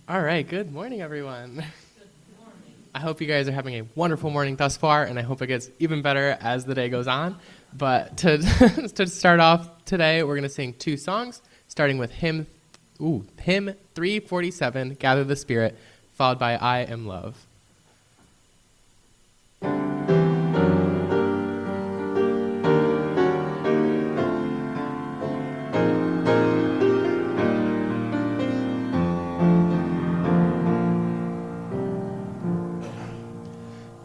All right, good morning, everyone. I hope you guys are having a wonderful morning thus far, and I hope it gets even better as the day goes on. But to to start off today, we're going to sing two songs, starting with hymn 347, Gather the Spirit, followed by I Am Love.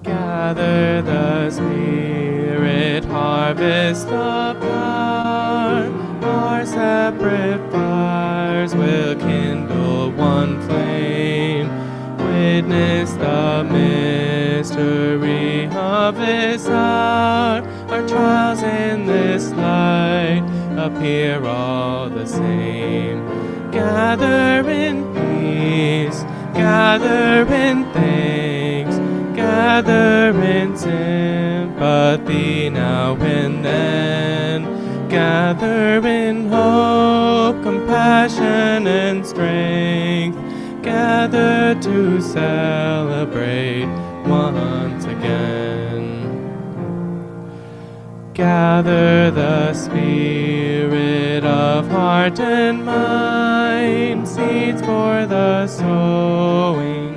Gather the Spirit, harvest the power. Our separate fires will kindle one flame. Witness the mystery of this hour. Our trials in this light appear all the same. Gather in peace, gather in thanks. Gather in sympathy now and then. Gather in hope, compassion, and strength. Gather to celebrate once again. Gather the spirit of heart and mind, seeds for the sowing.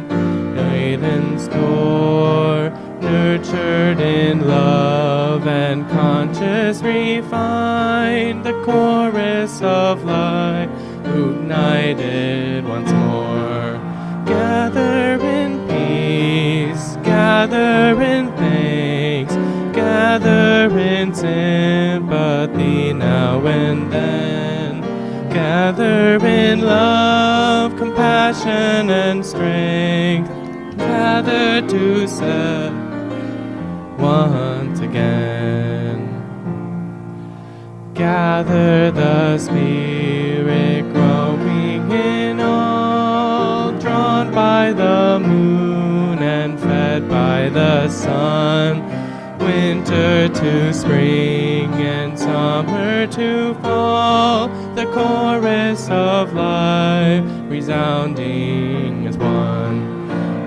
In store, nurtured in love and conscious refined, the chorus of life united once more. Gather in peace, gather in thanks, gather in sympathy now and then. Gather in love, compassion, and strength. Gather to serve once again. Gather the Spirit growing in all, drawn by the moon and fed by the sun. Winter to spring and summer to fall, the chorus of life resounding as one.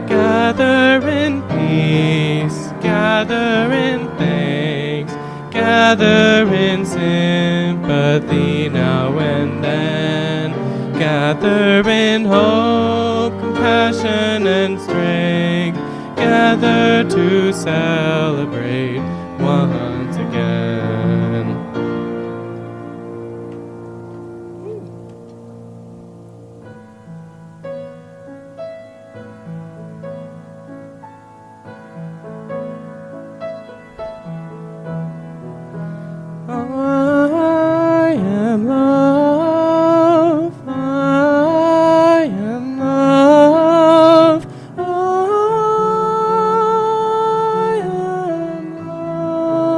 Gather in peace, gather in thanks, gather in sympathy now and then. Gather in hope, compassion, and strength. Gather to celebrate once again. I am love, I am love, I am love.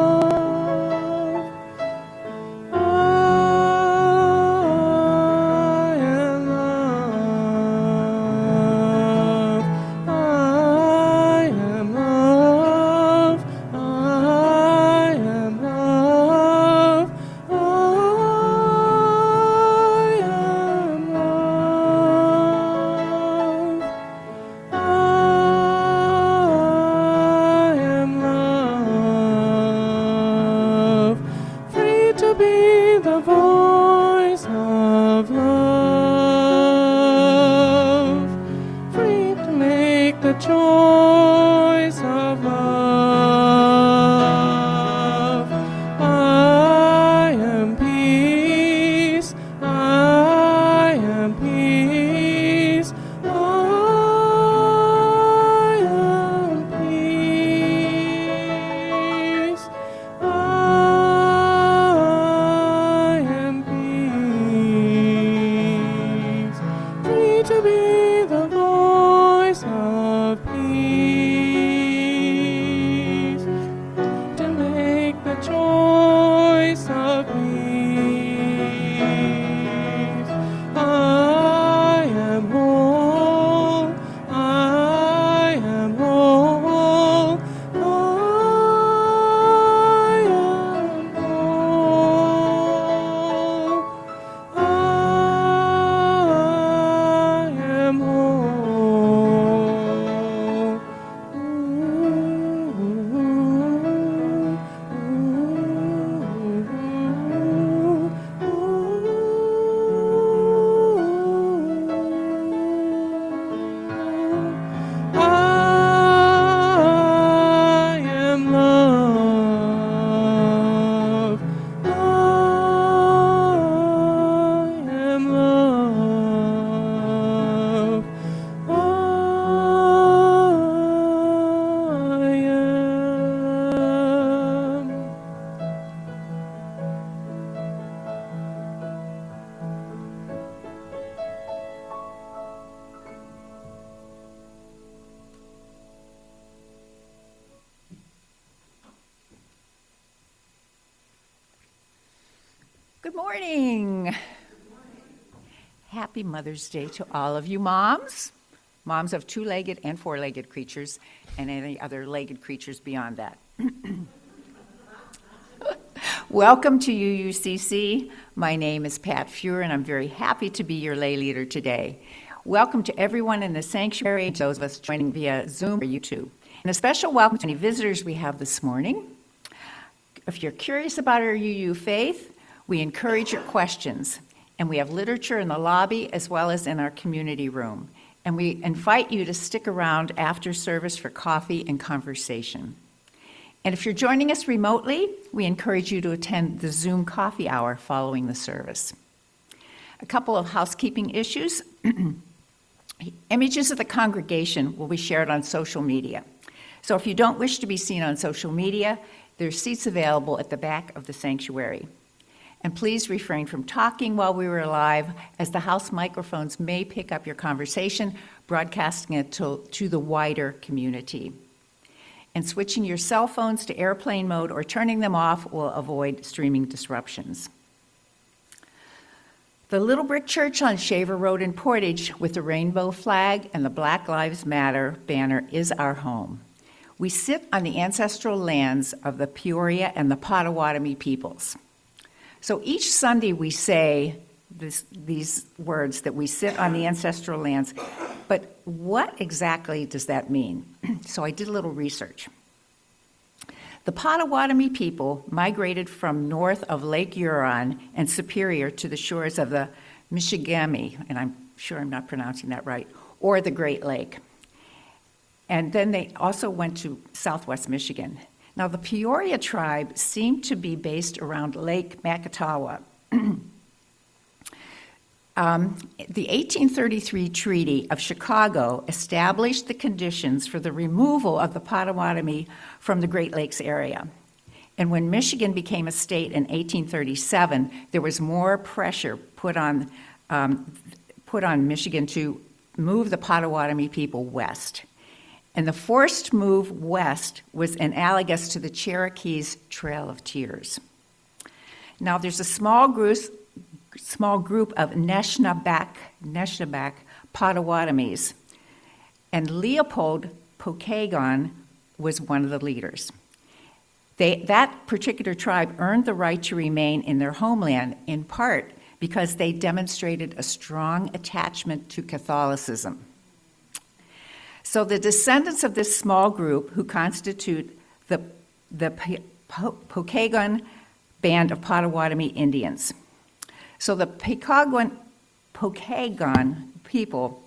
morning. Happy Mother's Day to all of you moms. Moms of two-legged and four-legged creatures, and any other legged creatures beyond that. Welcome to UUCC. My name is Pat Fuhr, and I'm very happy to be your lay leader today. Welcome to everyone in the sanctuary, those of us joining via Zoom or YouTube. And a special welcome to any visitors we have this morning. If you're curious about our UU faith, we encourage your questions. And we have literature in the lobby as well as in our community room. And we invite you to stick around after service for coffee and conversation. And if you're joining us remotely, we encourage you to attend the Zoom coffee hour following the service. A couple of housekeeping issues. Images of the congregation will be shared on social media. So if you don't wish to be seen on social media, there's seats available at the back of the sanctuary. And please refrain from talking while we were live, as the house microphones may pick up your conversation, broadcasting it to the wider community. And switching your cell phones to airplane mode or turning them off will avoid streaming disruptions. The Little Brick Church on Shaver Road in Portage with the rainbow flag and the Black Lives Matter banner is our home. We sit on the ancestral lands of the Peoria and the Potawatomi peoples. So each Sunday we say these words, that we sit on the ancestral lands, but what exactly does that mean? So I did a little research. The Potawatomi people migrated from north of Lake Huron and Superior to the shores of the Michigami, and I'm sure I'm not pronouncing that right, or the Great Lake. And then they also went to southwest Michigan. Now, the Peoria tribe seemed to be based around Lake Macatawa. The 1833 Treaty of Chicago established the conditions for the removal of the Potawatomi from the Great Lakes area. And when Michigan became a state in 1837, there was more pressure put on Michigan to move the Potawatomi people west. And the forced move west was analogous to the Cherokees' Trail of Tears. Now, there's a small group of Neshnabak Potawatomis, and Leopold Pokagon was one of the leaders. That particular tribe earned the right to remain in their homeland, in part because they demonstrated a strong attachment to Catholicism. So the descendants of this small group, who constitute the Pokagon band of Potawatomi Indians. So the Pokagon people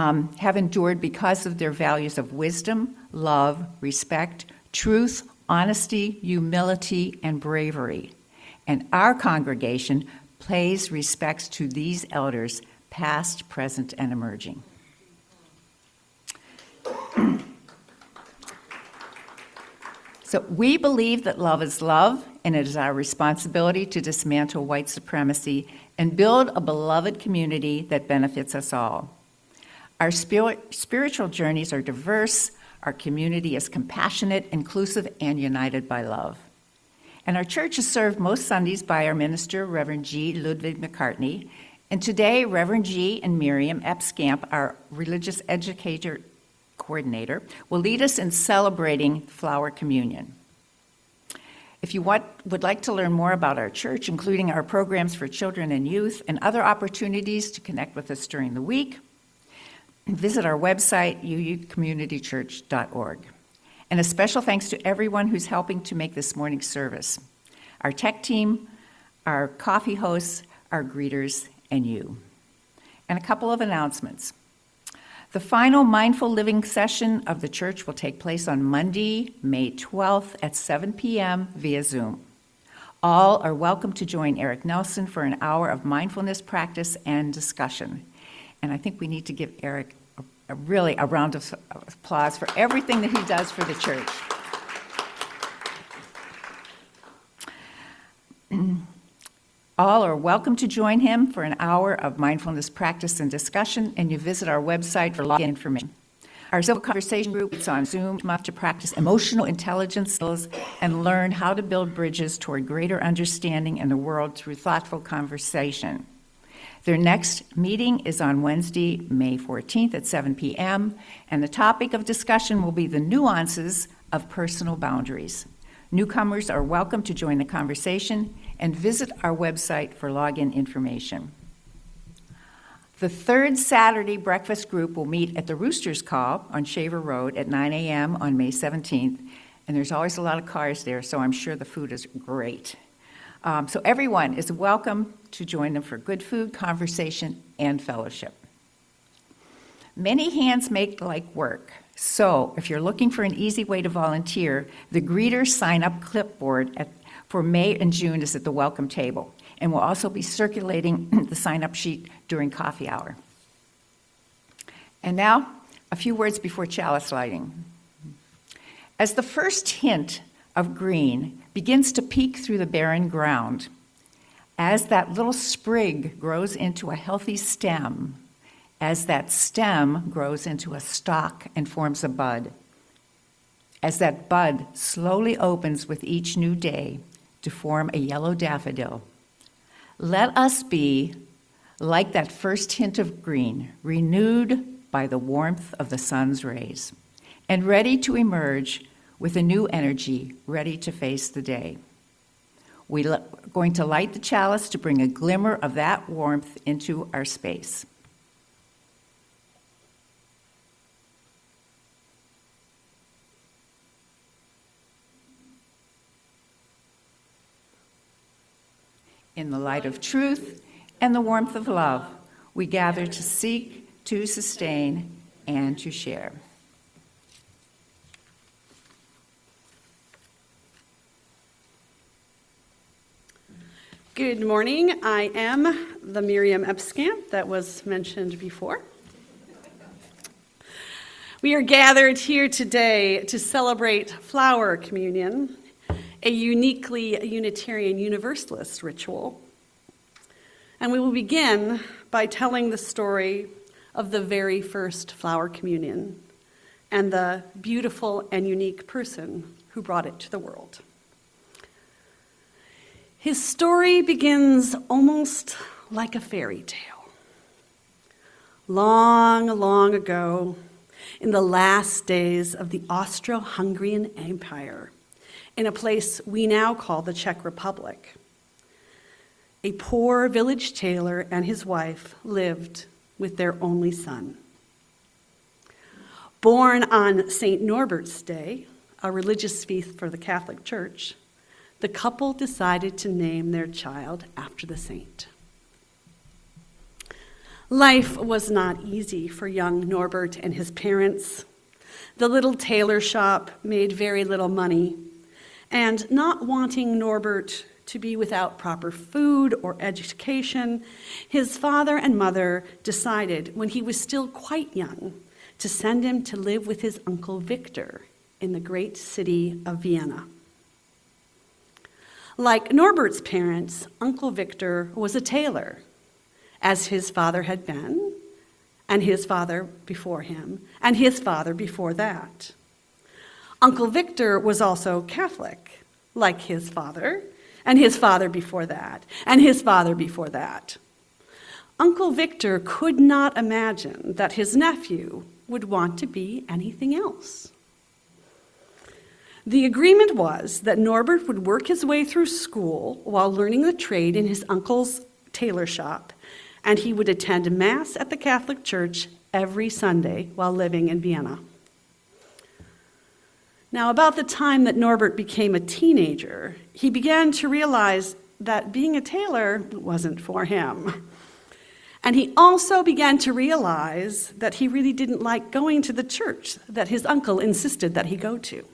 have endured because of their values of wisdom, love, respect, truth, honesty, humility, and bravery. And our congregation pays respects to these elders, past, present, and emerging. So we believe that love is love, and it is our responsibility to dismantle white supremacy and build a beloved community that benefits us all. Our spiritual journeys are diverse, our community is compassionate, inclusive, and united by love. And our church is served most Sundays by our minister, Reverend G. Ludwig McCartney, and today Reverend G. and Miriam Epskamp, our religious educator coordinator, will lead us in celebrating Flower Communion. If you would like to learn more about our church, including our programs for children and youth and other opportunities to connect with us during the week, visit our website, uucommunitychurch.org. And a special thanks to everyone who's helping to make this morning's service. Our tech team, our coffee hosts, our greeters, and you. And a couple of announcements. The final Mindful Living session of the church will take place on Monday, May 12th at 7 p.m. via Zoom. All are welcome to join Eric Nelson for an hour of mindfulness practice and discussion. And I think we need to give Eric a round of applause for everything that he does for the church. All are welcome to join him for an hour of mindfulness practice and discussion, and you visit our website for login information. Our civil conversation group is on Zoom to practice emotional intelligence skills and learn how to build bridges toward greater understanding in the world through thoughtful conversation. Their next meeting is on Wednesday, May 14th at 7 p.m., and the topic of discussion will be the nuances of personal boundaries. Newcomers are welcome to join the conversation and visit our website for login information. The third Saturday breakfast group will meet at the Rooster's Call on Shaver Road at 9 a.m. on May 17th, and there's always a lot of cars there, so I'm sure the food is great. So everyone is welcome to join them for good food, conversation, and fellowship. Many hands make light work, so if you're looking for an easy way to volunteer, the greeter sign-up clipboard for May and June is at the welcome table, and we'll also be circulating the sign-up sheet during coffee hour. And now, a few words before chalice lighting. As the first hint of green begins to peek through the barren ground, as that little sprig grows into a healthy stem, as that stem grows into a stalk and forms a bud, as that bud slowly opens with each new day to form a yellow daffodil, let us be like that first hint of green, renewed by the warmth of the sun's rays, and ready to emerge with a new energy, ready to face the day. We're going to light the chalice to bring a glimmer of that warmth into our space. In the light of truth and the warmth of love, we gather to seek, to sustain, and to share. Good morning. I am the Miriam Epskamp that was mentioned before. We are gathered here today to celebrate Flower Communion, a uniquely Unitarian Universalist ritual. And we will begin by telling the story of the very first Flower Communion and the beautiful and unique person who brought it to the world. His story begins almost like a fairy tale. Long, long ago, in the last days of the Austro-Hungarian Empire, in a place we now call the Czech Republic, a poor village tailor and his wife lived with their only son. Born on St. Norbert's Day, a religious feast for the Catholic Church, the couple decided to name their child after the saint. Life was not easy for young Norbert and his parents. The little tailor shop made very little money, and not wanting Norbert to be without proper food or education, his father and mother decided, when he was still quite young, to send him to live with his uncle Victor in the great city of Vienna. Like Norbert's parents, Uncle Victor was a tailor, as his father had been, and his father before him, and his father before that. Uncle Victor was also Catholic, like his father, and his father before that, and his father before that. Uncle Victor could not imagine that his nephew would want to be anything else. The agreement was that Norbert would work his way through school while learning the trade in his uncle's tailor shop, and he would attend Mass at the Catholic Church every Sunday while living in Vienna. Now, about the time that Norbert became a teenager, he began to realize that being a tailor wasn't for him. And he also began to realize that he really didn't like going to the church that his uncle insisted that he go to.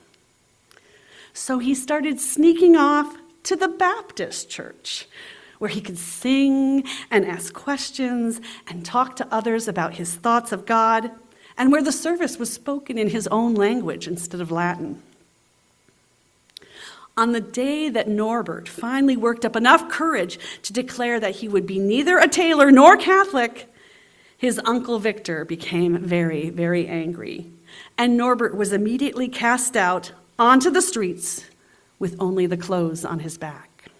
So he started sneaking off to the Baptist church, where he could sing and ask questions and talk to others about his thoughts of God, and where the service was spoken in his own language instead of Latin. On the day that Norbert finally worked up enough courage to declare that he would be neither a tailor nor Catholic, his uncle Victor became very, very angry and Norbert was immediately cast out onto the streets with only the clothes on his back.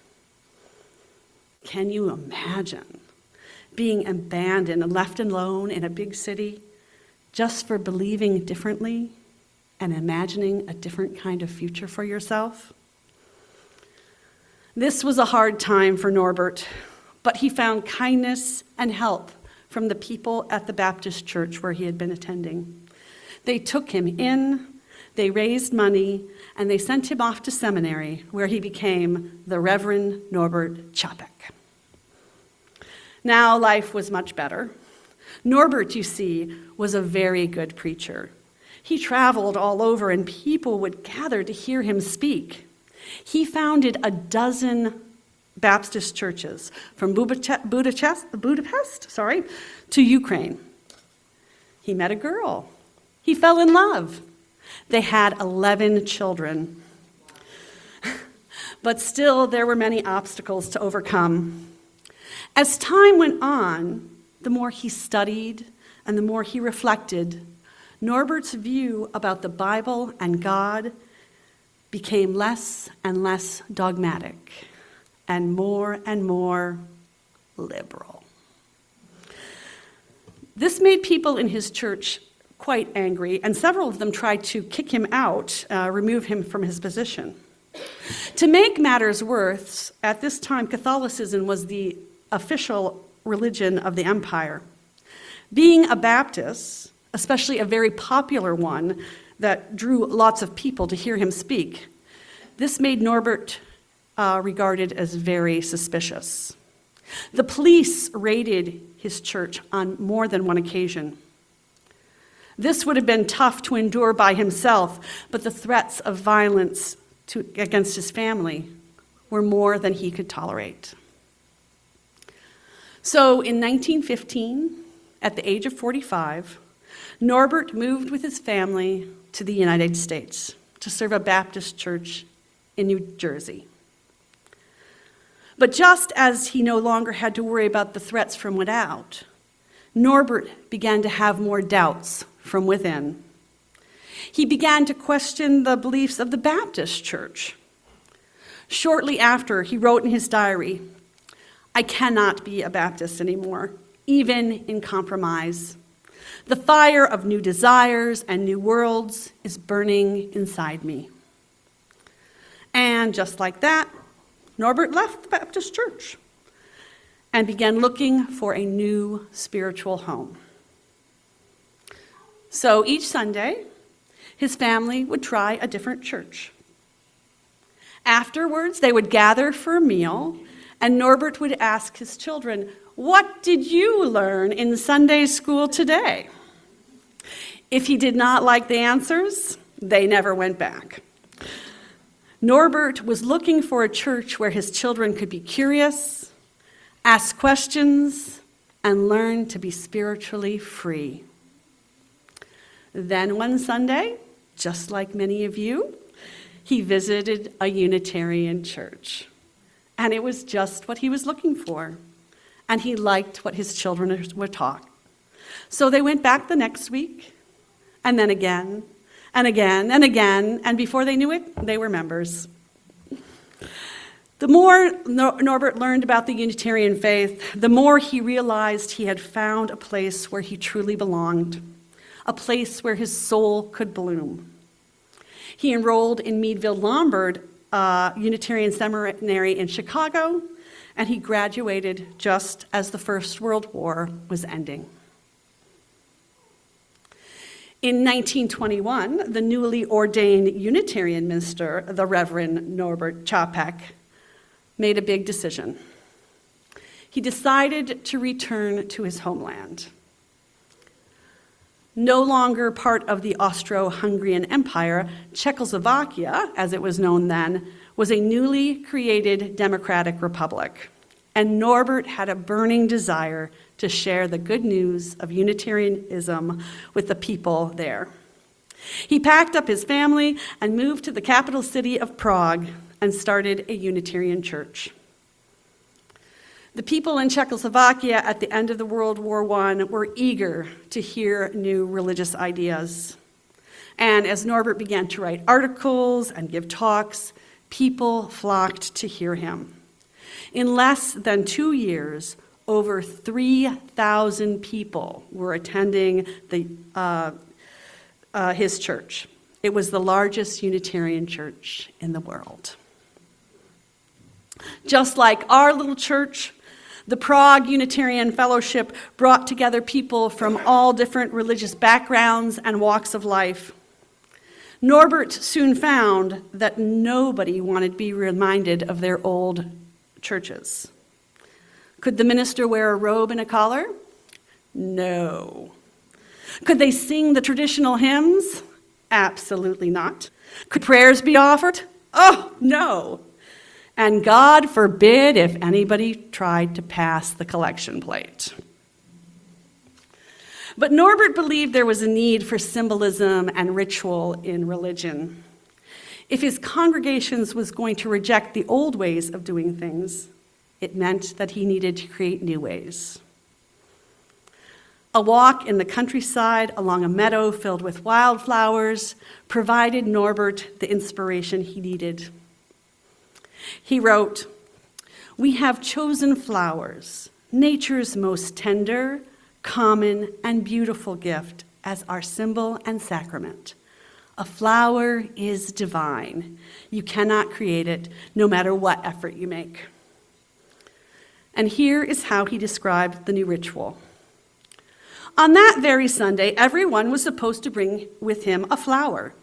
Can you imagine being abandoned and left alone in a big city just for believing differently and imagining a different kind of future for yourself? This was a hard time for Norbert, but he found kindness and help from the people at the Baptist church where he had been attending. They took him in, they raised money, and they sent him off to seminary, where he became the Reverend Norbert Čapek. Now life was much better. Norbert, you see, was a very good preacher. He traveled all over, and people would gather to hear him speak. He founded 12 Baptist churches from Budapest, to Ukraine. He met a girl. He fell in love. They had 11 children. But still, there were many obstacles to overcome. As time went on, the more he studied and the more he reflected, Norbert's view about the Bible and God became less and less dogmatic and more liberal. This made people in his church quite angry, and several of them tried to kick him out, remove him from his position. To make matters worse, at this time, Catholicism was the official religion of the empire. Being a Baptist, especially a very popular one that drew lots of people to hear him speak, this made Norbert regarded as very suspicious. The police raided his church on more than one occasion. This would have been tough to endure by himself, but the threats of violence against his family were more than he could tolerate. So in 1915, at the age of 45, Norbert moved with his family to the United States to serve a Baptist church in New Jersey. But just as he no longer had to worry about the threats from without, Norbert began to have more doubts from within. He began to question the beliefs of the Baptist church. Shortly after, he wrote in his diary, "I cannot be a Baptist anymore, even in compromise. The fire of new desires and new worlds is burning inside me." And just like that, Norbert left the Baptist church and began looking for a new spiritual home. So each Sunday, his family would try a different church. Afterwards, they would gather for a meal, and Norbert would ask his children, "What did you learn in Sunday school today?" If he did not like the answers, they never went back. Norbert was looking for a church where his children could be curious, ask questions, and learn to be spiritually free. Then one Sunday, just like many of you, he visited a Unitarian church. And it was just what he was looking for. And he liked what his children were taught. So they went back the next week, and then again, and again, and again, and before they knew it, they were members. The more Norbert learned about the Unitarian faith, the more he realized he had found a place where he truly belonged, a place where his soul could bloom. He enrolled in Meadville Lombard Unitarian Seminary in Chicago, and he graduated just as the First World War was ending. In 1921, the newly ordained Unitarian minister, the Reverend Norbert Čapek, made a big decision. He decided to return to his homeland. No longer part of the Austro-Hungarian Empire, Czechoslovakia, as it was known then, was a newly created democratic republic, and Norbert had a burning desire to share the good news of Unitarianism with the people there. He packed up his family and moved to the capital city of Prague and started a Unitarian church. The people in Czechoslovakia at the end of the World War I were eager to hear new religious ideas. And as Norbert began to write articles and give talks, people flocked to hear him. In less than 2 years, over 3,000 people were attending his church. It was the largest Unitarian church in the world. Just like our little church, the Prague Unitarian Fellowship brought together people from all different religious backgrounds and walks of life. Norbert soon found that nobody wanted to be reminded of their old churches. Could the minister wear a robe and a collar? No. Could they sing the traditional hymns? Absolutely not. Could prayers be offered? Oh, no. And God forbid if anybody tried to pass the collection plate. But Norbert believed there was a need for symbolism and ritual in religion. If his congregations was going to reject the old ways of doing things, it meant that he needed to create new ways. A walk in the countryside along a meadow filled with wildflowers provided Norbert the inspiration he needed. He wrote, "We have chosen flowers, nature's most tender, common, and beautiful gift as our symbol and sacrament. A flower is divine. You cannot create it, no matter what effort you make." And here is how he described the new ritual. On that very Sunday, everyone was supposed to bring with him a flower.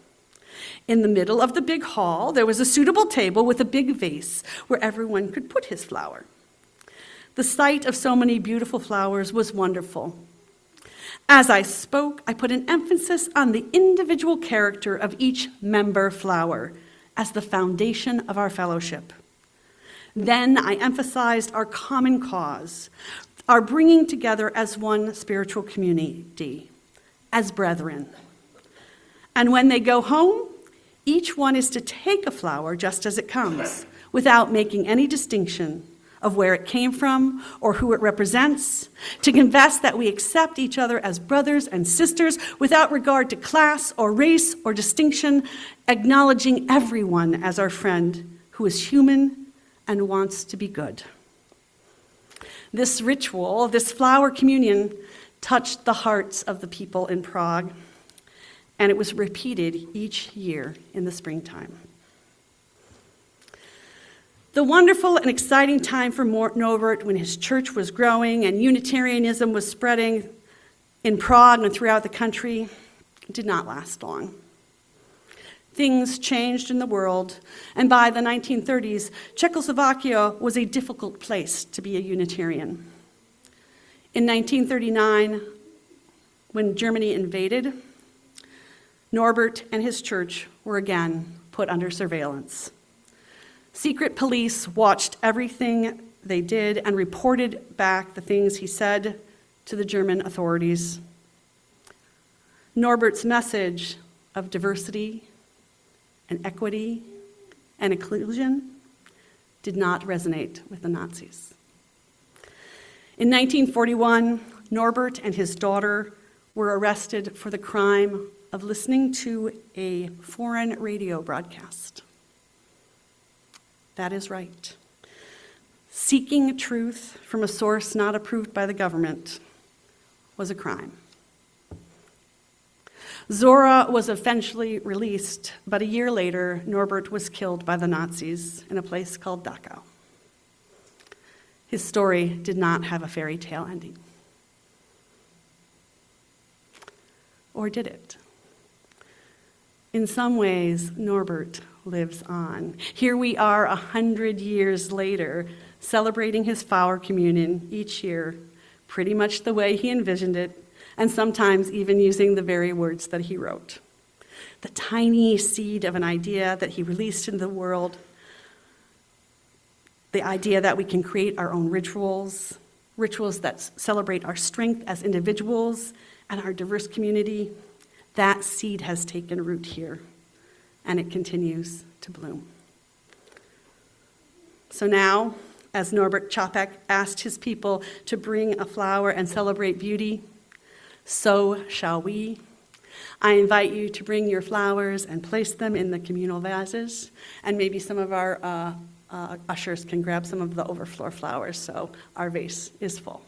In the middle of the big hall, there was a suitable table with a big vase where everyone could put his flower. The sight of so many beautiful flowers was wonderful. As I spoke, I put an emphasis on the individual character of each member flower as the foundation of our fellowship. Then I emphasized our common cause, our bringing together as one spiritual community, as brethren. And when they go home, each one is to take a flower just as it comes, without making any distinction of where it came from or who it represents, to confess that we accept each other as brothers and sisters without regard to class or race or distinction, acknowledging everyone as our friend who is human and wants to be good. This ritual, this flower communion, touched the hearts of the people in Prague, and it was repeated each year in the springtime. The wonderful and exciting time for Norbert, when his church was growing and Unitarianism was spreading in Prague and throughout the country, did not last long. Things changed in the world, and by the 1930s, Czechoslovakia was a difficult place to be a Unitarian. In 1939, when Germany invaded, Norbert and his church were again put under surveillance. Secret police watched everything they did and reported back the things he said to the German authorities. Norbert's message of diversity and equity and inclusion did not resonate with the Nazis. In 1941, Norbert and his daughter were arrested for the crime of listening to a foreign radio broadcast. That is right. Seeking truth from a source not approved by the government was a crime. Zora was eventually released, but a year later, Norbert was killed by the Nazis in a place called Dachau. His story did not have a fairy tale ending. Or did it? In some ways, Norbert lives on. Here we are 100 years later, celebrating his flower communion each year, pretty much the way he envisioned it, and sometimes even using the very words that he wrote. The tiny seed of an idea that he released into the world, the idea that we can create our own rituals that celebrate our strength as individuals and our diverse community, that seed has taken root here, and it continues to bloom. So now, as Norbert Čapek asked his people to bring a flower and celebrate beauty, so shall we. I invite you to bring your flowers and place them in the communal vases, and maybe some of our ushers can grab some of the overflow flowers so our vase is full.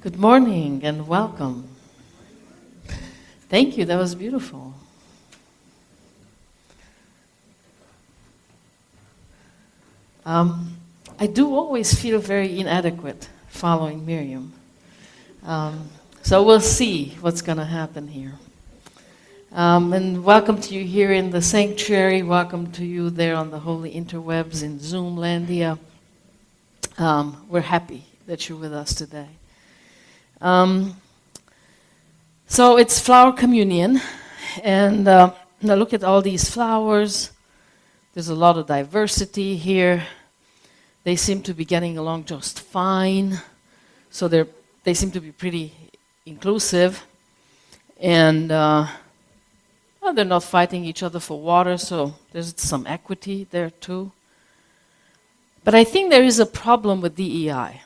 Good morning and welcome. Thank you, that was beautiful. I do always feel very inadequate following Miriam. So we'll see what's going to happen here. And welcome to you here in the sanctuary. Welcome to you there on the holy interwebs in Zoomlandia. We're happy that you're with us today. So it's Flower Communion, and now look at all these flowers. There's a lot of diversity here. They seem to be getting along just fine. So they seem to be pretty inclusive. And well, they're not fighting each other for water, so there's some equity there too. But I think there is a problem with DEI.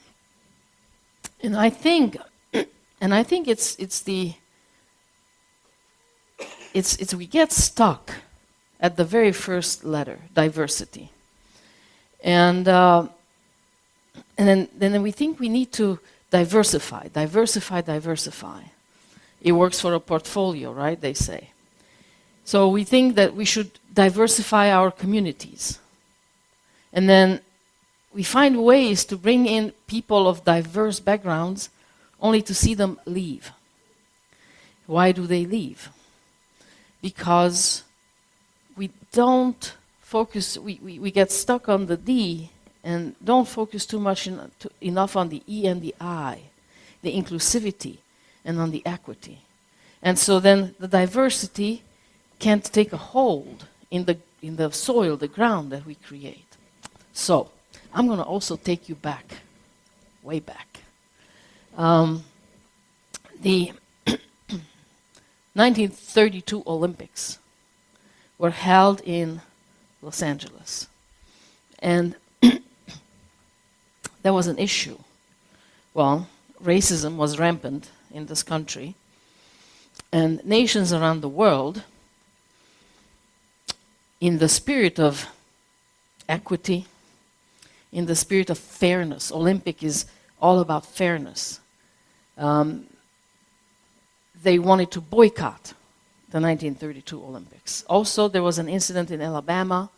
And I think it's we get stuck at the very first letter, diversity. And then we think we need to diversify. It works for a portfolio, right, they say. So we think that we should diversify our communities. And then we find ways to bring in people of diverse backgrounds only to see them leave. Why do they leave? Because we don't focus, we get stuck on the D and don't focus too much enough on the E and the I, the inclusivity, and on the equity. And so then the diversity can't take a hold in the soil, the ground that we create. So I'm going to also take you back, way back. The 1932 Olympics were held in Los Angeles. And there was an issue. Well, racism was rampant in this country. And nations around the world, in the spirit of equity, in the spirit of fairness, Olympic is all about fairness. They wanted to boycott the 1932 Olympics. Also, there was an incident in Alabama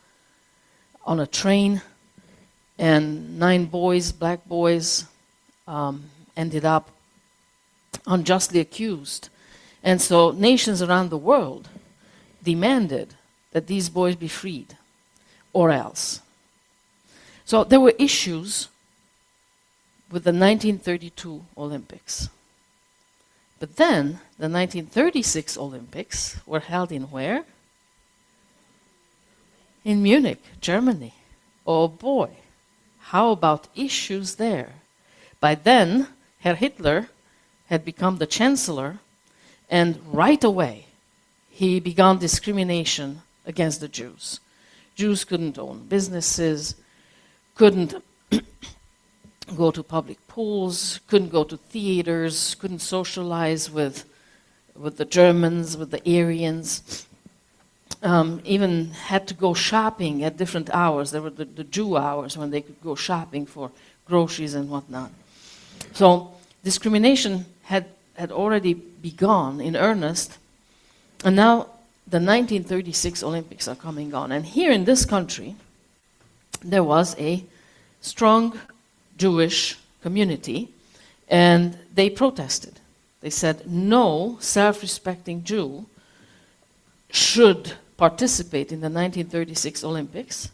on a train, and 9 boys, black boys, ended up unjustly accused. And so nations around the world demanded that these boys be freed, or else. So there were issues with the 1932 Olympics. But then, the 1936 Olympics were held in where? In Munich, Germany. Oh boy, how about issues there? By then, Herr Hitler had become the chancellor, and right away, he began discrimination against the Jews. Jews couldn't own businesses, couldn't go to public pools, couldn't go to theaters, couldn't socialize with the Germans, with the Aryans, even had to go shopping at different hours. There were the Jew hours when they could go shopping for groceries and whatnot. So discrimination had already begun in earnest, and now the 1936 Olympics are coming on. And here in this country, there was a strong Jewish community, and they protested. They said, no self-respecting Jew should participate in the 1936 Olympics,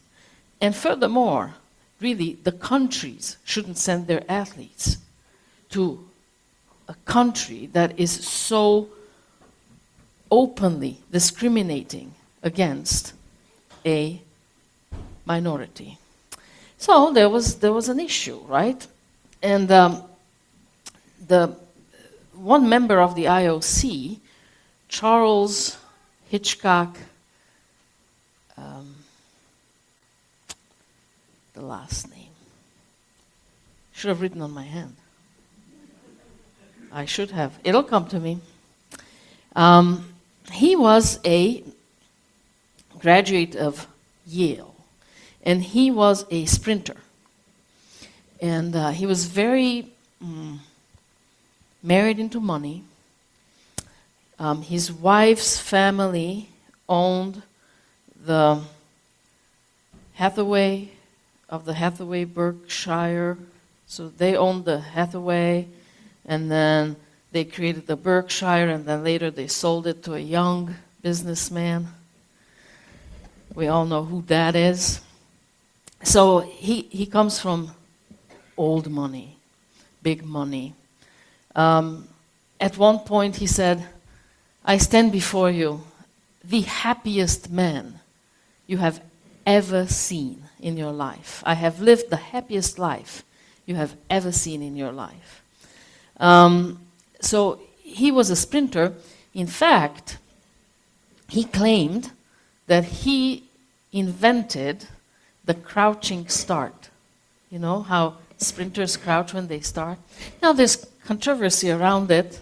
and furthermore, really, the countries shouldn't send their athletes to a country that is so openly discriminating against a minority. So there was an issue, right? And the one member of the IOC, Charles Hitchcock, the last name, should have written on my hand. I should have. It'll come to me. He was a graduate of Yale, and he was a sprinter. And he was very married into money. His wife's family owned the Hathaway of the Hathaway Berkshire. So they owned the Hathaway, and then they created the Berkshire, and then later they sold it to a young businessman. We all know who that is. So he comes from old money, big money. At one point he said, "I stand before you, the happiest man you have ever seen in your life. I have lived the happiest life you have ever seen in your life." So he was a sprinter. In fact, he claimed that he invented the crouching start. You know how sprinters crouch when they start? Now there's controversy around it.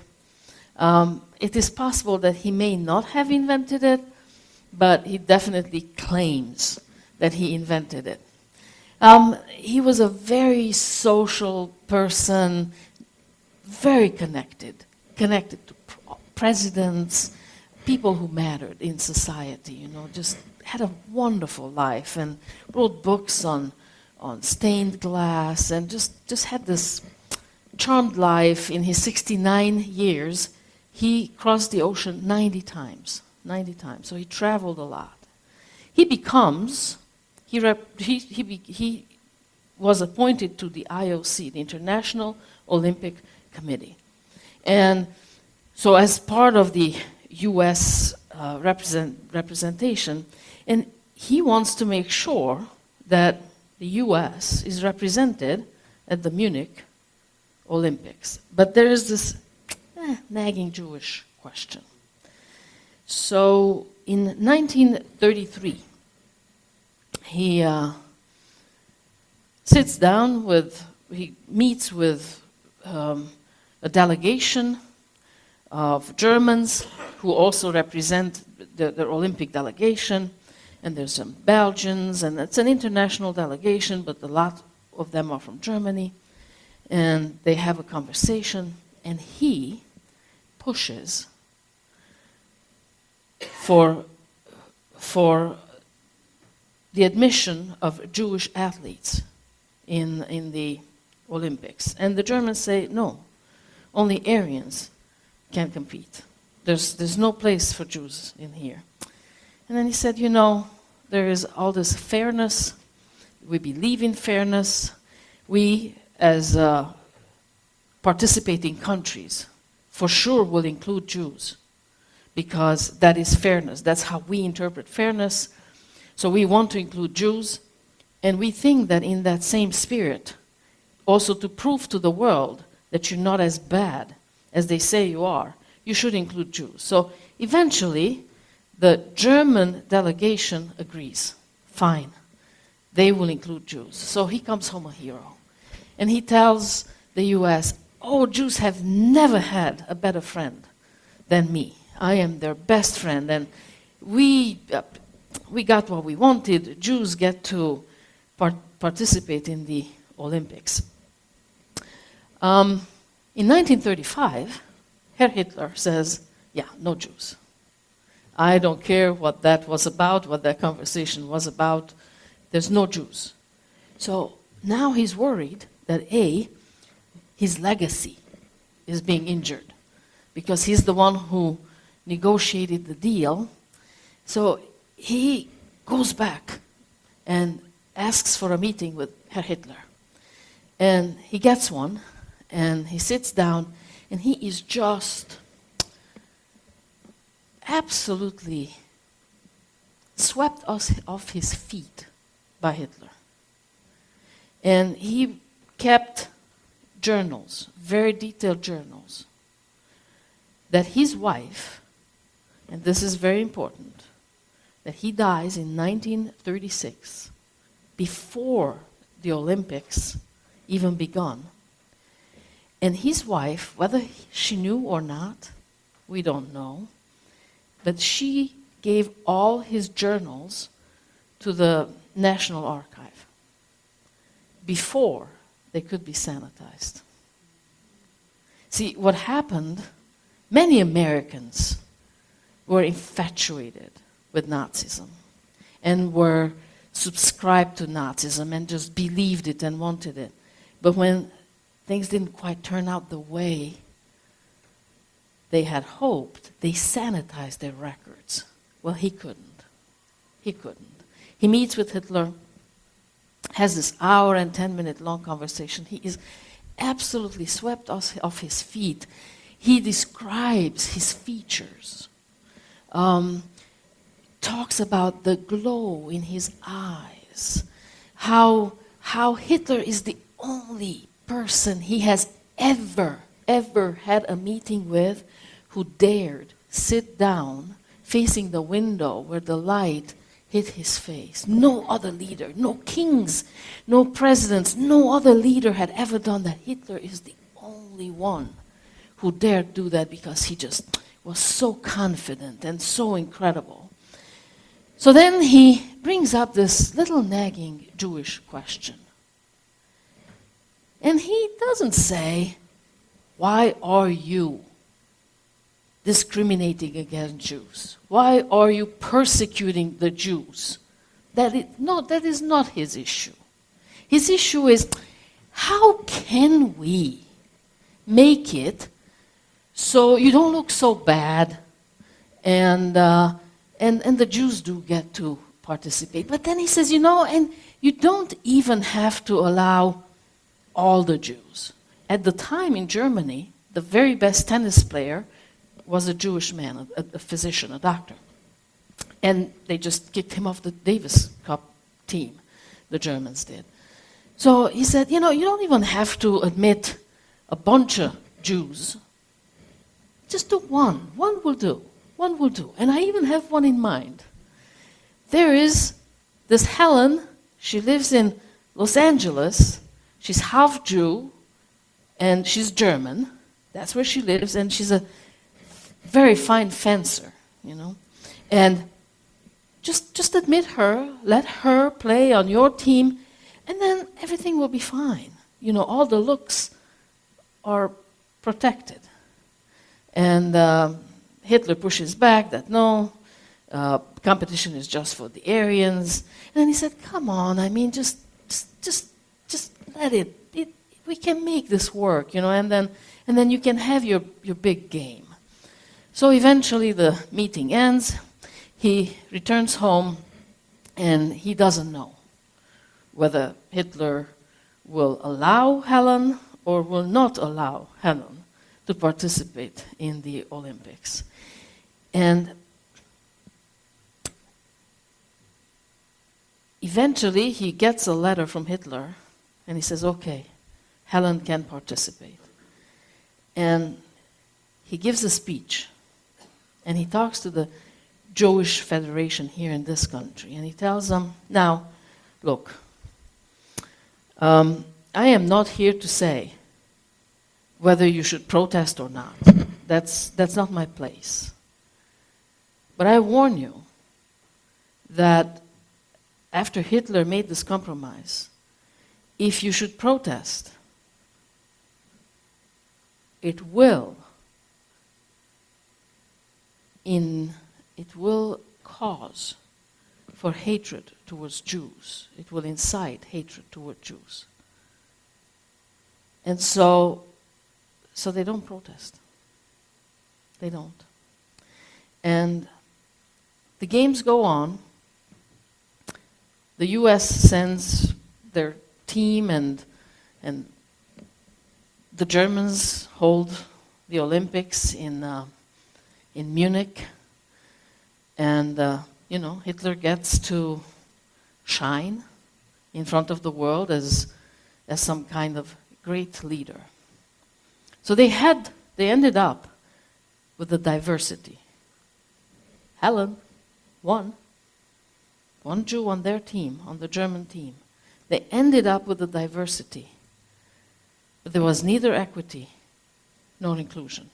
It is possible that he may not have invented it, but he definitely claims that he invented it. He was a very social person, very connected to presidents, people who mattered in society, you know, just had a wonderful life and wrote books on stained glass and just had this charmed life. In his 69 years, he crossed the ocean 90 times, so he traveled a lot. He was appointed to the IOC, the International Olympic Committee. And so as part of the US representation, and he wants to make sure that the US is represented at the Munich Olympics. But there is this nagging Jewish question. So in 1933, he meets with a delegation of Germans who also represent the Olympic delegation, and there's some Belgians, and it's an international delegation, but a lot of them are from Germany, and they have a conversation, and he pushes for the admission of Jewish athletes in the Olympics. And the Germans say, no, only Aryans can compete. There's no place for Jews in here. And then he said, you know, there is all this fairness. We believe in fairness. We, as participating countries, for sure will include Jews, because that is fairness. That's how we interpret fairness. So we want to include Jews, and we think that in that same spirit, also to prove to the world that you're not as bad as they say you are, you should include Jews. So eventually, the German delegation agrees. Fine, they will include Jews. So he comes home a hero. And he tells the US, oh, Jews have never had a better friend than me. I am their best friend, and we got what we wanted. Jews get to participate in the Olympics. In 1935, Herr Hitler says, yeah, no Jews. I don't care what that was about, what that conversation was about. There's no Jews. So now he's worried that his legacy is being injured, because he's the one who negotiated the deal. So he goes back and asks for a meeting with Herr Hitler. And he gets one, and he sits down, and he is just absolutely swept off his feet by Hitler. And he kept journals, very detailed journals, that his wife, and this is very important, that he dies in 1936, before the Olympics even begun. And his wife, whether she knew or not, we don't know, but she gave all his journals to the National Archive before they could be sanitized. See, what happened, many Americans were infatuated with Nazism and were subscribed to Nazism and just believed it and wanted it. But when things didn't quite turn out the way they had hoped, they sanitized their records. Well, he couldn't. He couldn't. He meets with Hitler, has this hour and 10-minute long conversation. He is absolutely swept off his feet. He describes his features, talks about the glow in his eyes, how Hitler is the only person he has ever had a meeting with who dared sit down facing the window where the light hit his face. No other leader, no kings, no presidents, no other leader had ever done that. Hitler is the only one who dared do that because he just was so confident and so incredible. So then he brings up this little nagging Jewish question. And he doesn't say, "Why are you discriminating against Jews? Why are you persecuting the Jews?" That is not his issue. His issue is, how can we make it so you don't look so bad and the Jews do get to participate. But then he says, and you don't even have to allow all the Jews. At the time in Germany, the very best tennis player was a Jewish man, a physician, a doctor. And they just kicked him off the Davis Cup team, the Germans did. So he said, you don't even have to admit a bunch of Jews. Just do one. One will do. One will do. And I even have one in mind. There is this Helen. She lives in Los Angeles. She's half Jew, and she's German. That's where she lives, and she's a very fine fencer, And just admit her, let her play on your team, and then everything will be fine. All the looks are protected. And Hitler pushes back that no, competition is just for the Aryans. And then he said, "Come on, just let it. We can make this work, and then you can have your big game." So eventually the meeting ends. He returns home, and he doesn't know whether Hitler will allow Helen or will not allow Helen to participate in the Olympics. And eventually he gets a letter from Hitler, and he says, "Okay, Helen can participate." And he gives a speech, and he talks to the Jewish Federation here in this country, and he tells them, "Now, look, I am not here to say whether you should protest or not. That's not my place. But I warn you that after Hitler made this compromise, if you should protest, it will cause for hatred towards Jews. It will incite hatred toward Jews." And so they don't protest. They don't. And the games go on. The U.S. sends their team, and the Germans hold the Olympics in Munich. And, Hitler gets to shine in front of the world as some kind of great leader. So they ended up with the diversity. Helen, one Jew on their team, on the German team. They ended up with the diversity. But there was neither equity nor inclusion.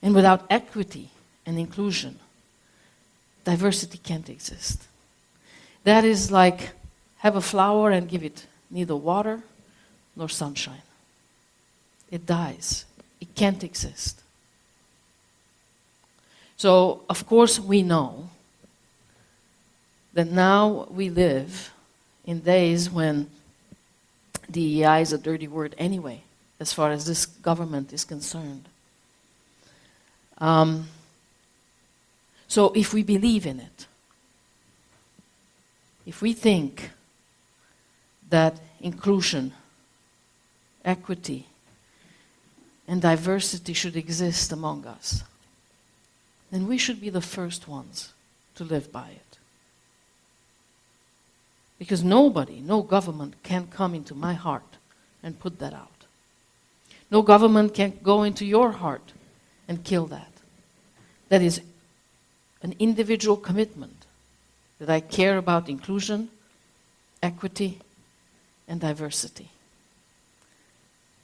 And without equity and inclusion, diversity can't exist. That is like have a flower and give it neither water nor sunshine. it dies. It can't exist. So, of course, we know that now we live in days when DEI is a dirty word anyway, as far as this government is concerned. So if we believe in it, if we think that inclusion, equity, and diversity should exist among us, then we should be the first ones to live by it. Because nobody, no government can come into my heart and put that out. No government can go into your heart and kill that. That is an individual commitment that I care about inclusion, equity, and diversity.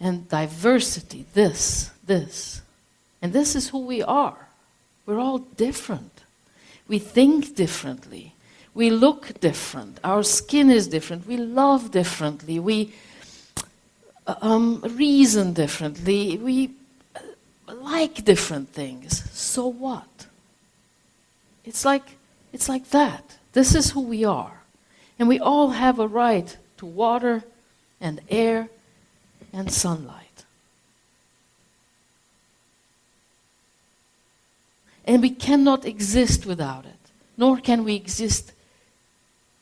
And diversity, this, and this is who we are. We're all different. We think differently. We look different. Our skin is different. We love differently. We reason differently. We like different things. So what? It's like that. This is who we are. And we all have a right to water and air and sunlight. And we cannot exist without it, nor can we exist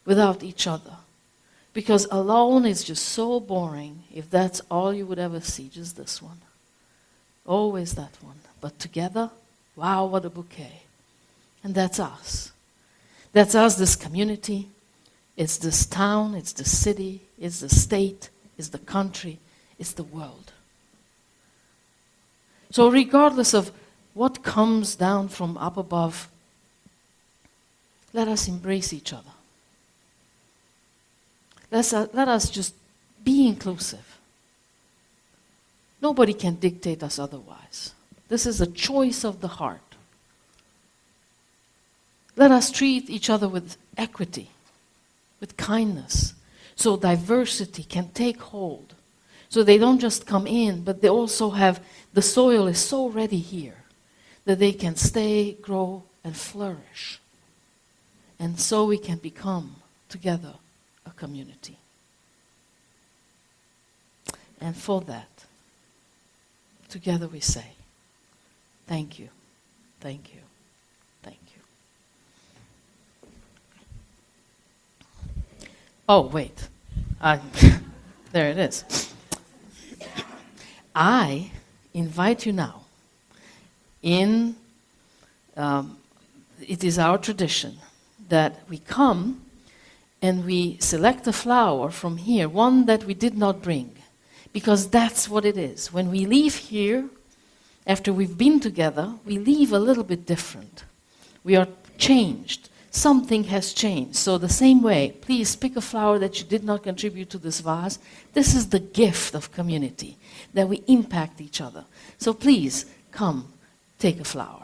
without each other. Because alone is just so boring if that's all you would ever see, just this one. Always that one. But together, wow, what a bouquet. And that's us. That's us, this community. It's this town, it's the city, it's the state, it's the country, it's the world. So regardless of what comes down from up above, let us embrace each other. Let us just be inclusive. Nobody can dictate us otherwise. This is a choice of the heart. Let us treat each other with equity, with kindness, so diversity can take hold. So they don't just come in, but they also have, the soil is so ready here that they can stay, grow, and flourish. And so we can become, together, a community. And for that, together we say, thank you, thank you, thank you. Oh, wait. There it is. I invite you now it is our tradition that we come and we select a flower from here, one that we did not bring, because that's what it is. When we leave here, after we've been together, we leave a little bit different. We are changed. Something has changed. So the same way, please pick a flower that you did not contribute to this vase. This is the gift of community, that we impact each other. So please, come, take a flower.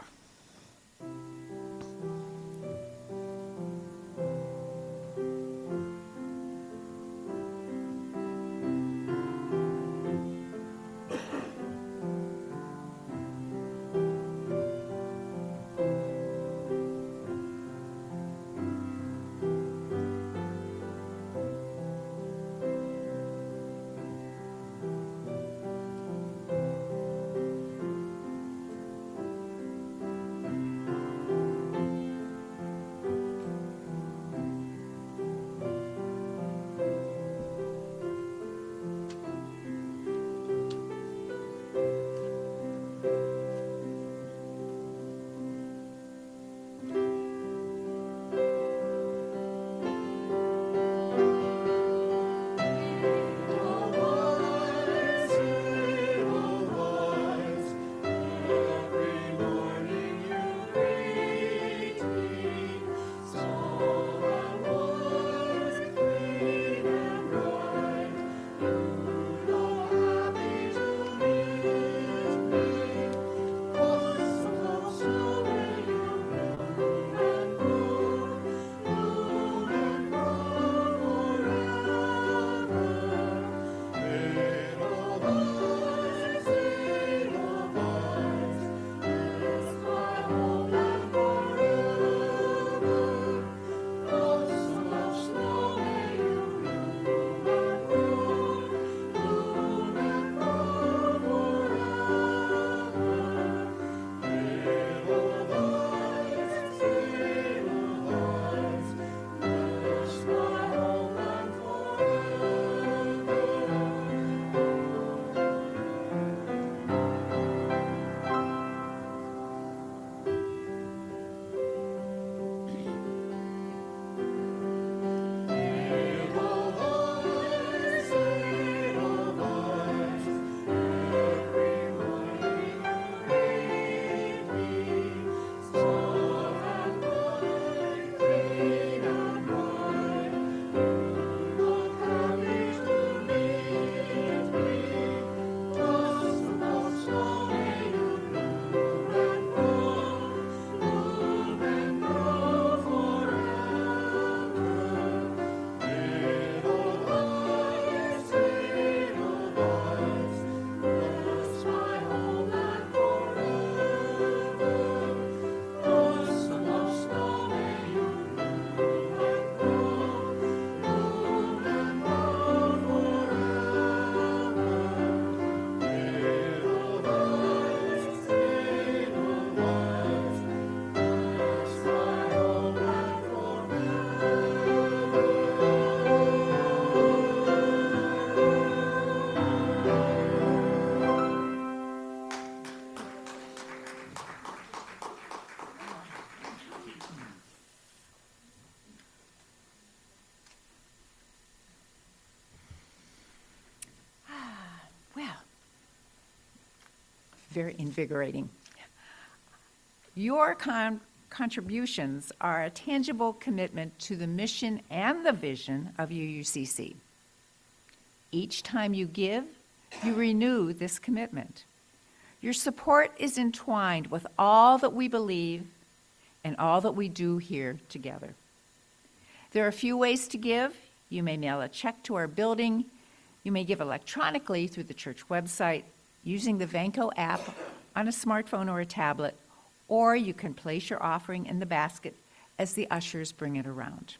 very invigorating. Your contributions are a tangible commitment to the mission and the vision of UUCC. Each time you give, you renew this commitment. Your support is entwined with all that we believe and all that we do here together. There are a few ways to give. You may mail a check to our building. You may give electronically through the church website using the Vanco app on a smartphone or a tablet, or you can place your offering in the basket as the ushers bring it around.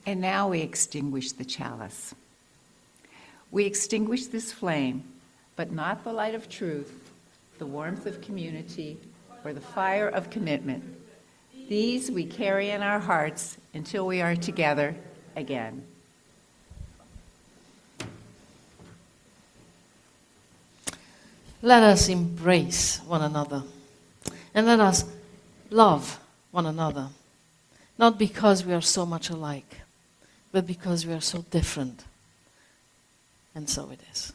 And now we extinguish the chalice. We extinguish this flame, but not the light of truth, the warmth of community, or the fire of commitment. These we carry in our hearts until we are together again. Let us embrace one another, and let us love one another, not because we are so much alike, but because we are so different. And so it is.